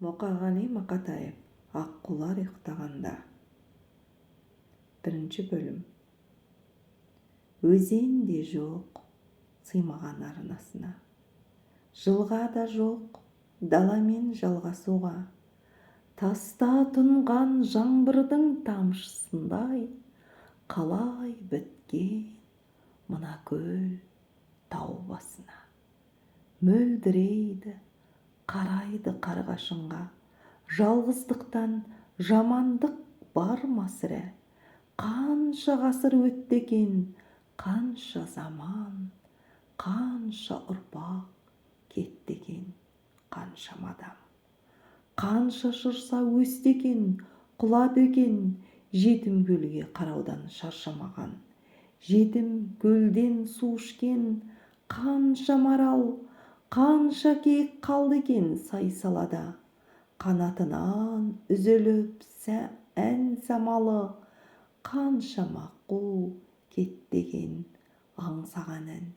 Мұқағали Мақатаев «Аққулар ұйықтағанда». 1 бөлім. Өзен де жоқ сыймаған арнасына, жылға да жоқ даламен жалғасуға, таста тұнған жаңбырдың тамшысындай қалай біткен мына көл тау басына. Мөлдірейді, қарайды қарғашынға, жалғыздықтан жамандық бар ма сірә? Қанша ғасыр өтті екен, қанша заман, қанша ұрпақ кетті екен, қаншама адам. Қанша шырса өсті екен, құлады екен, жетім көлге қараудан шаршамаған. Жетім көлден су ішкен қанша марал, қанша киік қалды екен сай-салада. Қанатынан үзіліп ән самалы, қаншама қу кетті екен аңсаған ән.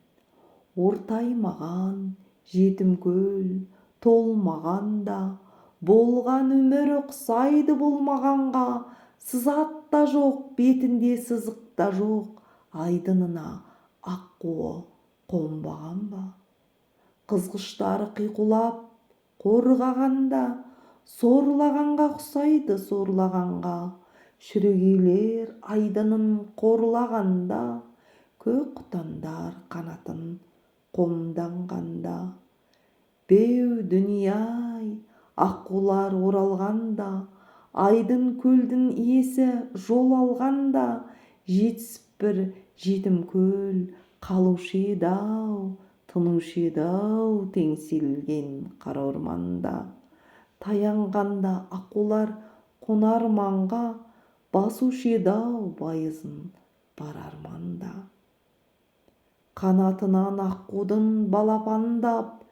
Ортаймаған жетім көл толмағанда, болған өмір ұқсайды болмағанға. Сызат та жоқ, бетінде сызық та жоқ, айдынына аққуы қонбаған ба? Қызғыштары қиқулап қорғағанда, сорлағанға ұқсайды сорлағанға. Шүрегейлер айдынын қорлағанда, көк құтандар қанатын қомданғанда. Беу дүние-ай, аққулар оралғанда, айдын көлдің иесі жол алғанда, жетісіп бір жетім көл қалушы еді-ау, тынушы еді-ау теңселген қара орманда. Таянғанда аққулар қонар маңға, басушы еді-ау байызын бар арманда. Қанатынан аққудың балапандап,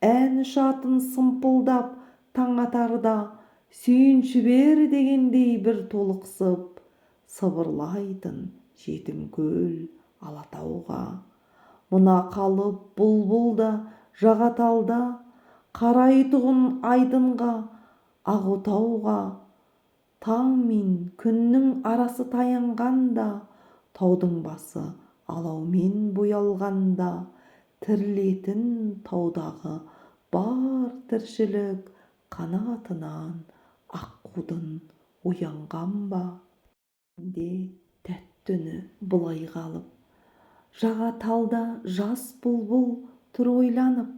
ән ұшатын сымпылдап таң атарда, сүйінші бер дегендей бір толықсып, сыбырлайтын жетім көл Алатауға. Мына қалып бұлбұл да жағаталда, қарайтұғын айдынға, Ақ-отауға. Таң мен күннің арасы таянғанда, таудың басы алаумен боялғанда, тірілетін таудағы бар тіршілік қанатынан аққудың оянған ба? Де тәтті үні бұлай қалып, жағаталда жас бұлбұл тұр ойланып.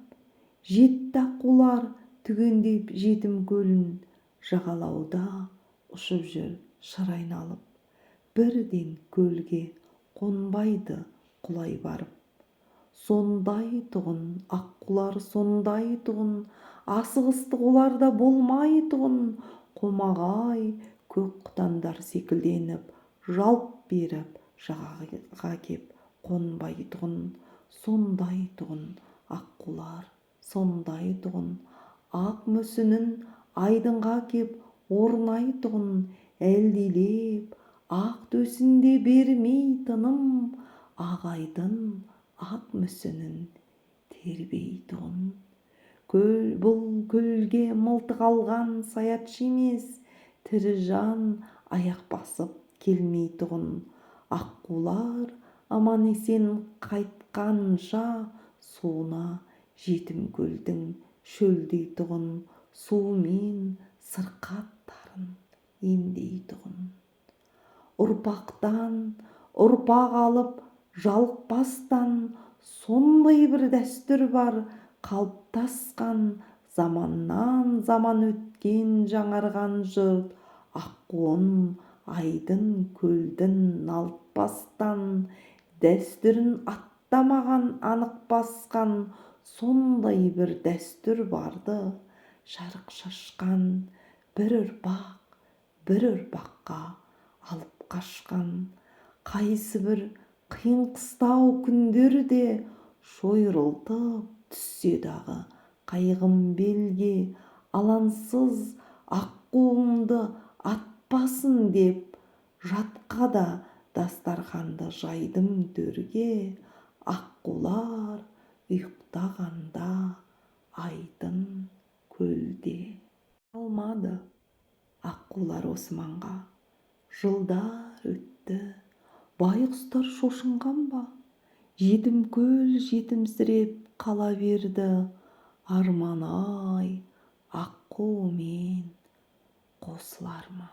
Жетті аққулар түгендеп жетім көлін, жағалауда ұшып жүр шыр айналып. Бірден көлге қонбайды құлай барып. Сондай тұғын аққулар, сондай тұғын, асығыстық оларда болмай тұғын. Қомағай көк құтандар секілденіп, жалп беріп жағаға кеп қонбай тұғын. Сондай тұғын аққулар, сондай тұғын, ақ мүсінін айдынға кеп орнай тұғын. Әлдилеп ақ төсінде бермей тыным, ақ айдын ақ мүсінін тербей тұғын. Бұл көлге мылтық алған саятшы емес, тірі жан аяқ басып келмей тұғын. Аққулар аман есен қайтқанша, суына жетім көлдің шөлдей тұғын. Суымен сырқаттарын емдей тұғын. Ұрпақтан ұрпақ алып жалықпастан, сондай бір дәстүр бар қалыптасқан. Заманнан заман өткен жаңарған жұрт, аққуын айдын көлдің налтпастан, дәстүрін аттамаған анық басқан. Сондай бір дәстүр барды жарық шашқан, бір ұрпаққа алып қашқан. Қайсы бір қиын қыстау күндерде шойырылтып түссе дағы қайғым белге, алаңсыз аққуымды атпасын деп, жатқа да дастарханды жайдым төрге. Аққулар ұйықтағанда айдын көлде. алмады аққулар Османға. Жылдар өтті, байқұстар шошынған ба? Жетімкөл жетімсіреп қала берді. Арман-ай, аққумен қосылар ма?